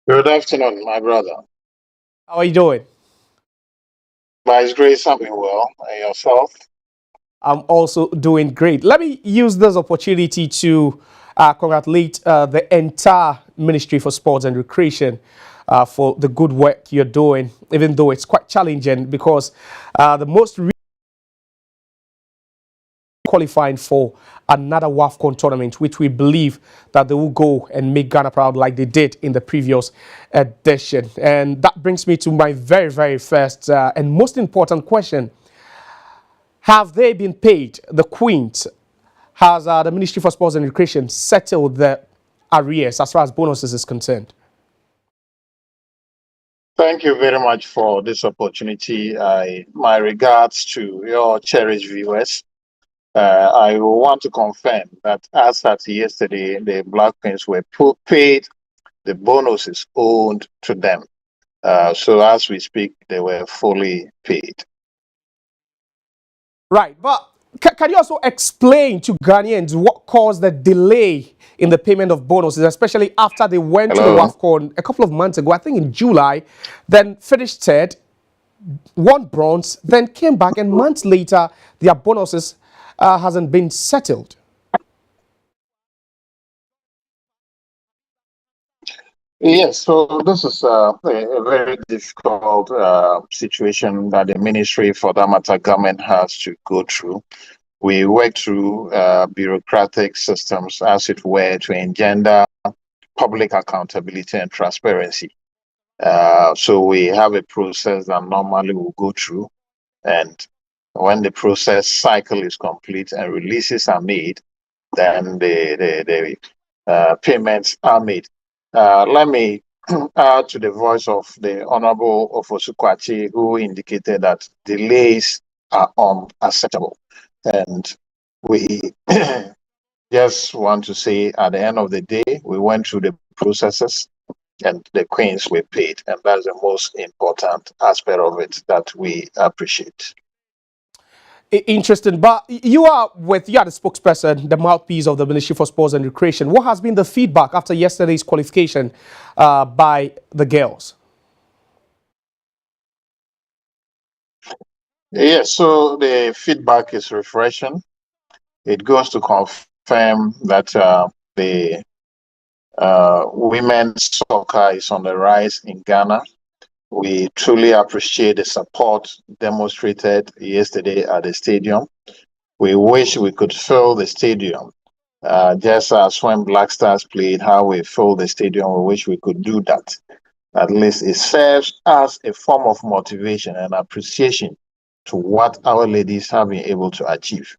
Good afternoon, my brother. How are you doing? By His grace, I've been well. And yourself? I'm also doing great. Let me use this opportunity to congratulate the entire Ministry for Sports and Recreation for the good work you're doing, even though it's quite challenging because the most qualifying for another WAFCON tournament, which we believe that they will go and make Ghana proud like they did in the previous edition. And that brings me to my very, very first and most important question. Have they been paid? The Queens, has the Ministry for Sports and Recreation settled the arrears as far as bonuses is concerned? Thank you very much for this opportunity. My regards to your cherished viewers. I want to confirm that as at yesterday, the Black Queens were paid the bonuses owed to them. So as we speak, they were fully paid. Right, but can you also explain to Ghanaians what caused the delay in the payment of bonuses, especially after they went to the Hello? WAFCON a couple of months ago, I think in July, then finished third, won bronze, then came back, and months later, their bonuses hasn't been settled? Yes, so this is a very difficult situation that the ministry, for that matter, government has to go through. We work through bureaucratic systems, as it were, to engender public accountability and transparency. So we have a process that normally will go through, and when the process cycle is complete and releases are made, then the payments are made. Let me add to the voice of the Honorable Ofosukwachi, who indicated that delays are unacceptable. And we just want to say at the end of the day, we went through the processes and the Queens were paid. And that's the most important aspect of it that we appreciate. Interesting. But you are the spokesperson, the mouthpiece of the Ministry for Sports and Recreation. What has been the feedback after yesterday's qualification by the girls? Yes, so the feedback is refreshing. It goes to confirm that the women's soccer is on the rise in Ghana. We truly appreciate the support demonstrated yesterday at the stadium. We wish we could fill the stadium, just as when Black Stars played, how we filled the stadium. We wish we could do that. At least it serves as a form of motivation and appreciation to what our ladies have been able to achieve.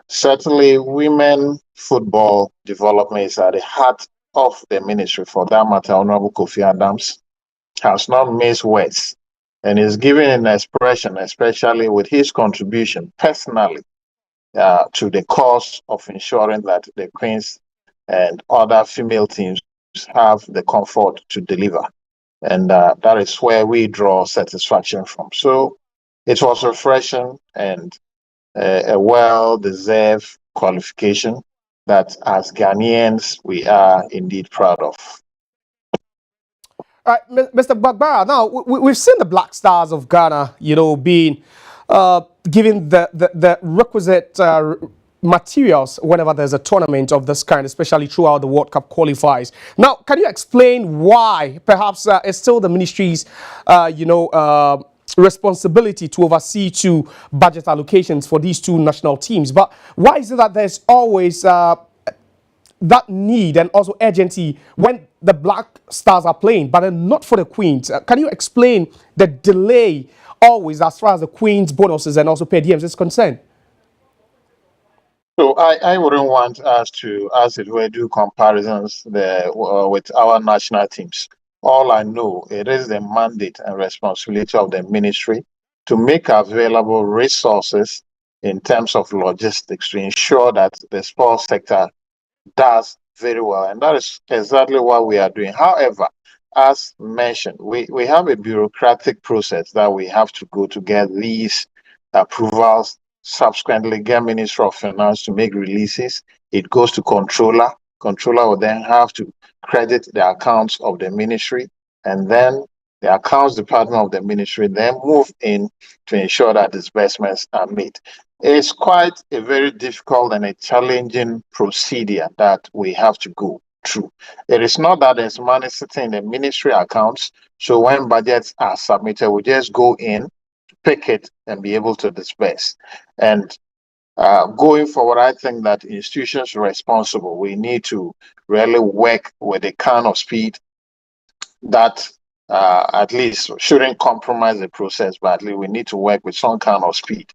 Certainly, women football development is at the heart of the ministry. For that matter, Honorable Kofi Adams has not missed words and is giving an expression, especially with his contribution personally to the cause of ensuring that the Queens and other female teams have the comfort to deliver. And that is where we draw satisfaction from. So it was refreshing and a well-deserved qualification that as Ghanaians we are indeed proud of. All right, Mr. Bagbara, now we've seen the Black Stars of Ghana, being given the requisite materials whenever there's a tournament of this kind, especially throughout the World Cup qualifiers. Now, can you explain why perhaps it's still the ministry's, responsibility to oversee two budget allocations for these two national teams, but why is it that there's always that need and also urgency when the Black Stars are playing, but not for the Queens? Can you explain the delay always as far as the Queens bonuses and also per diems is concerned? So I wouldn't want us to, as it were, do comparisons with our national teams. All I know, it is the mandate and responsibility of the ministry to make available resources in terms of logistics to ensure that the sports sector does very well. And that is exactly what we are doing. However, as mentioned, we have a bureaucratic process that we have to go to get these approvals, subsequently get Minister of Finance to make releases. It goes to controller. Controller will then have to credit the accounts of the ministry. and then the accounts department of the ministry then move in to ensure that disbursements are made. It's quite a very difficult and a challenging procedure that we have to go through. It is not that there's money sitting in the ministry accounts, so when budgets are submitted, we just go in, pick it, and be able to disperse. And going forward, I think that institutions responsible, we need to really work with the kind of speed that at least shouldn't compromise the process, but at least we need to work with some kind of speed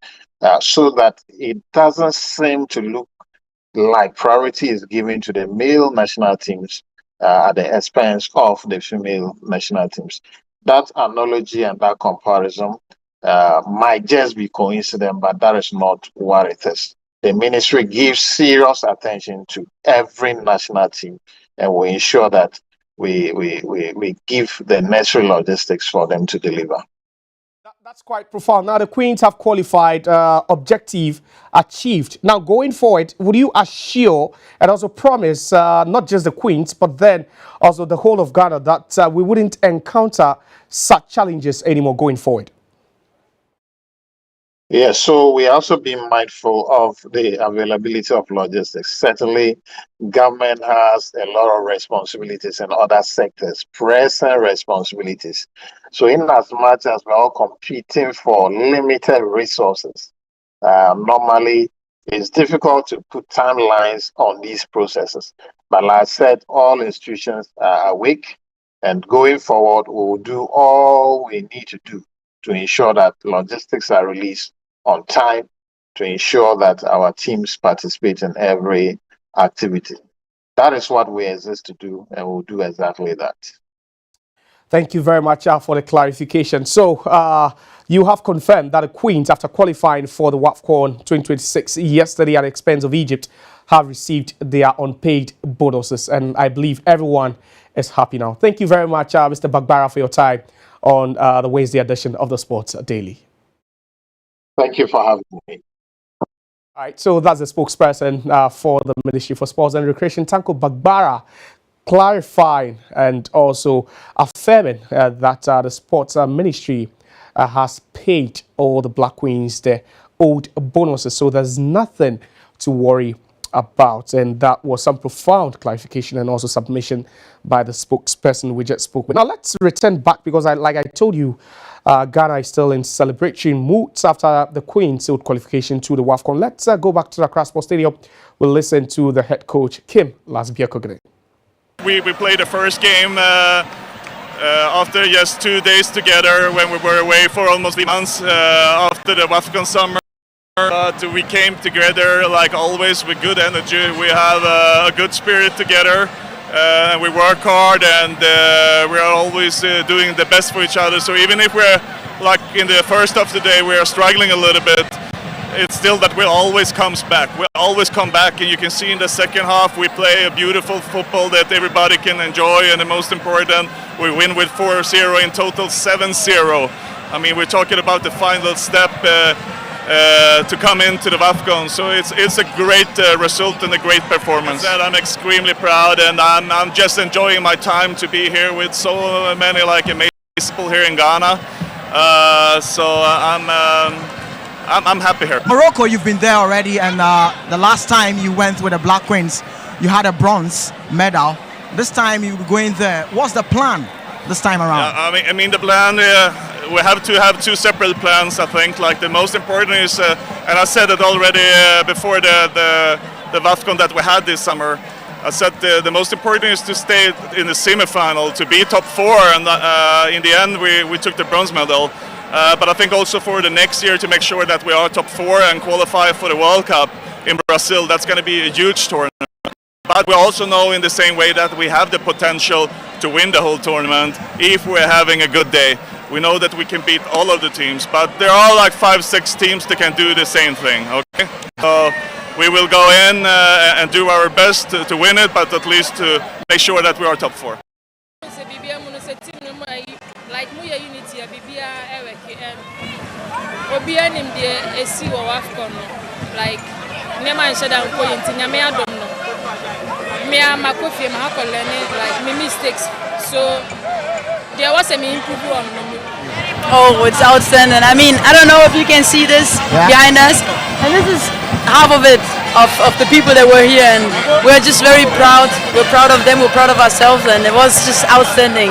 so that it doesn't seem to look like priority is given to the male national teams at the expense of the female national teams. That analogy and that comparison might just be coincident, but that is not what it is. The ministry gives serious attention to every national team, and we ensure that we give the necessary logistics for them to deliver. That's quite profound. Now, the Queens have qualified, objective achieved. Now, going forward, would you assure and also promise not just the Queens, but then also the whole of Ghana that we wouldn't encounter such challenges anymore going forward? Yeah, so we also be mindful of the availability of logistics. Certainly, government has a lot of responsibilities in other sectors, pressing responsibilities. So in as much as we're all competing for limited resources, normally it's difficult to put timelines on these processes. But like I said, all institutions are awake, and going forward, we will do all we need to do to ensure that logistics are released on time to ensure that our teams participate in every activity. That is what we exist to do, and we'll do exactly that. Thank you very much for the clarification. So you have confirmed that the Queens, after qualifying for the WAFCON 2026 yesterday at the expense of Egypt, have received their unpaid bonuses. And I believe everyone is happy now. Thank you very much, Mr. Bagbara, for your time on the Wednesday edition of the Sports Daily. Thank you for having me. All right, so that's the spokesperson for the Ministry for Sports and Recreation, Tanko Bagbara, clarifying and also affirming that the Sports Ministry has paid all the Black Queens their owed bonuses. So there's nothing to worry about. And that was some profound clarification and also submission by the spokesperson we just spoke with. Now let's return back because like I told you, Ghana is still in celebratory moods after the Queen sealed qualification to the WAFCON. Let's go back to the Accra Sports Stadium. We'll listen to the head coach, Kim Lasbia-Kogene. We played the first game after just 2 days together when we were away for almost 3 months after the WAFCON summer. But we came together like always with good energy. We have a good spirit together. We work hard and we are always doing the best for each other. So even if we're like in the first half of the day, we are struggling a little bit, it's still that we always comes back. We always come back, and you can see in the second half we play a beautiful football that everybody can enjoy, and the most important, we win with 4-0 in total 7-0. I mean, we're talking about the final step to come into the WAFCON, so it's a great result and a great performance. And I'm extremely proud, and I'm just enjoying my time to be here with so many like amazing people here in Ghana. So I'm happy here. Morocco, you've been there already, and the last time you went with the Black Queens, you had a bronze medal. This time you're going there. What's the plan this time around? I mean the plan. We have to have two separate plans. I think. Like the most important is, and I said it already before the WAFCON that we had this summer. I said the most important is to stay in the semi-final, to be top 4, and in the end we took the bronze medal. But I think also for the next year to make sure that we are top 4 and qualify for the World Cup in Brazil. That's going to be a huge tournament. But we also know in the same way that we have the potential to win the whole tournament if we're having a good day. We know that we can beat all of the teams, but there are like 5-6 teams that can do the same thing. Okay, so we will go in and do our best to win it, but at least to make sure that we are top 4. Like me and my coffee, my learning like my mistakes. So there was an improvement on me. Oh, it's outstanding. I mean, I don't know if you can see this behind us, and this is half of it, of the people that were here, and we're just very proud. We're proud of them, we're proud of ourselves, and it was just outstanding.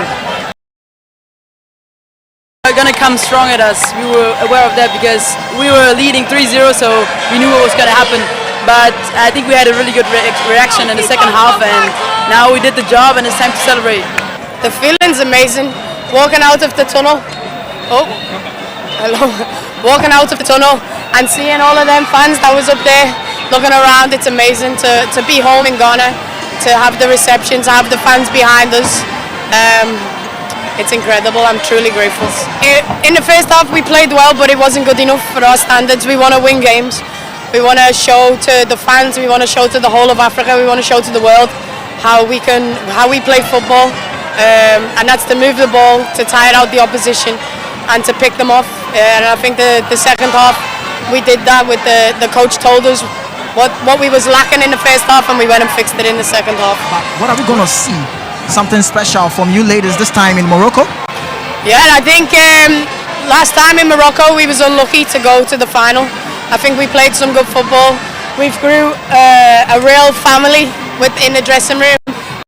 They're gonna come strong at us. We were aware of that because we were leading 3-0, so we knew what was gonna happen. But I think we had a really good reaction in the second half, and now we did the job, and it's time to celebrate. The feeling's amazing. Walking out of the tunnel. Oh, hello. Walking out of the tunnel and seeing all of them fans that was up there looking around. It's amazing to be home in Ghana, to have the reception, to have the fans behind us. It's incredible. I'm truly grateful. In the first half, we played well, but it wasn't good enough for our standards. We want to win games. We want to show to the fans. We want to show to the whole of Africa. We want to show to the world how we play football, and that's to move the ball, to tire out the opposition, and to pick them off. And I think the second half, we did that. With the coach told us what we was lacking in the first half, and we went and fixed it in the second half. But what are we going to see? Something special from you ladies this time in Morocco? Yeah, I think last time in Morocco we was unlucky to go to the final. I think we played some good football. We've grew a real family within the dressing room.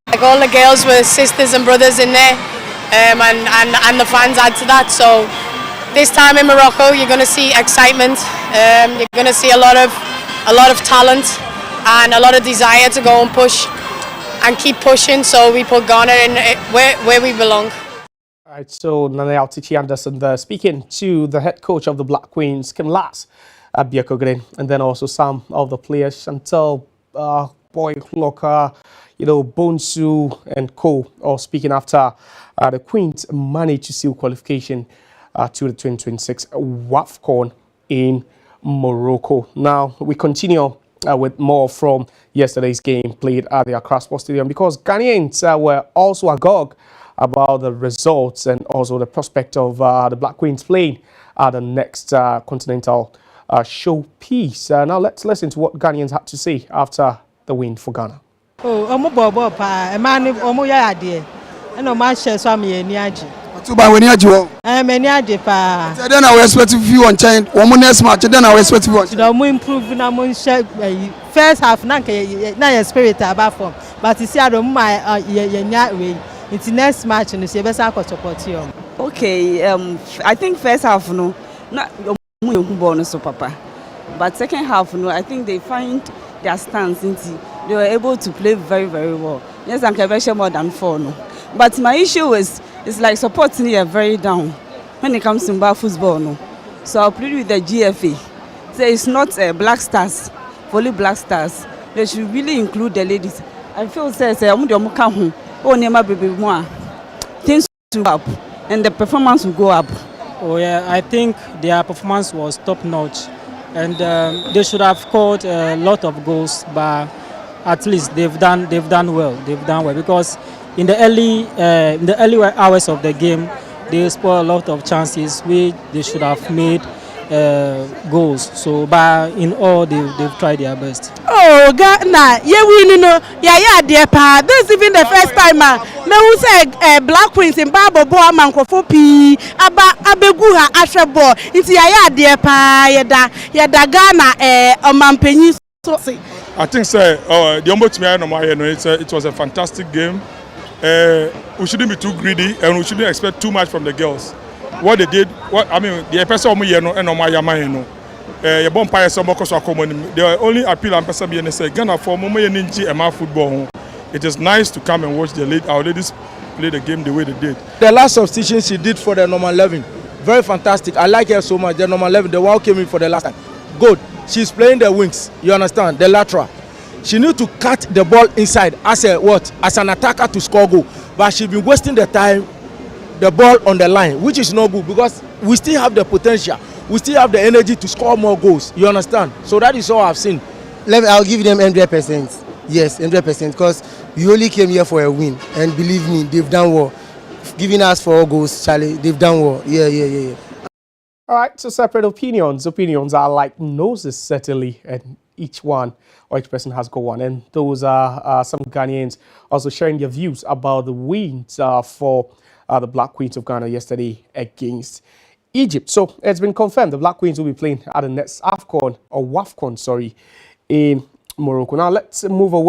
Like all the girls were sisters and brothers in there, and the fans add to that. So this time in Morocco, you're going to see excitement. You're going to see a lot of talent and a lot of desire to go and push and keep pushing. So we put Ghana in where we belong. All right, so Nanayao Tichi Anderson there speaking to the head coach of the Black Queens, Kim Lass Abiakogren, and then also some of the players, Chantal Boy Loka, Bonsu and Co. All speaking after the Queens managed to seal qualification to the 2026 WAFCON in Morocco. Now we continue with more from yesterday's game played at the Accra Sports Stadium, because Ghanaians were also agog about the results and also the prospect of the Black Queens playing at the next continental showpiece. Now let's listen to what Ghanaians had to say after the win for Ghana. Too bad when you then I expect you on chain. One next match, then I expect you. The improve first half, na spirit about form. But you see, I don't mind way. It's next match and you see best support you. Okay, I think first half no, not bonus papa. But second half no, I think they find their stance. They were able to play very, very well. Yes, I'm conversion more than 4 no. But my issue is like supporting here very down when it comes to football no. So I'll plead with the GFA. So it's not Black Stars, only Black Stars. They should really include the ladies. I feel things to up and the performance will go up. Oh yeah, I think their performance was top notch, and they should have scored a lot of goals, but at least they've done well. They've done well because in the early hours of the game, they spoiled a lot of chances which they should have made goals. So, but in all, they've tried their best. Oh, Ghana, yeah, we know, yeah, dear pa. This is even the first time. Me who say Black Queens in Babo Boa Mankofo P. Abeguha Ashabo. It's yeah, dear pa. Yada Ghana Omampeni. I think the ombudsman it was a fantastic game. We shouldn't be too greedy and we shouldn't expect too much from the girls. What they did, the person and the only appeal and person say Ghana for football. It is nice to come and watch our ladies play the game the way they did. The last substitution she did for the normal 11, very fantastic. I like her so much. The normal 11, the one came in for the last time. Good. She's playing the wings. You understand? The lateral. She need to cut the ball inside as an attacker to score goal. But she's been wasting the time, the ball on the line, which is not good because we still have the potential. We still have the energy to score more goals. You understand? So that is all I've seen. I'll give them 100%. Yes, 100%. Because we only came here for a win, and believe me, they've done well. Giving us 4 goals, Charlie, they've done well. Yeah. All right, so separate opinions. Opinions are like noses, certainly, and each one, or each person has got one. And those are some Ghanaians also sharing their views about the wins for the Black Queens of Ghana yesterday against Egypt. So it's been confirmed the Black Queens will be playing at the next AFCON, or WAFCON, sorry, in Morocco. Now let's move away.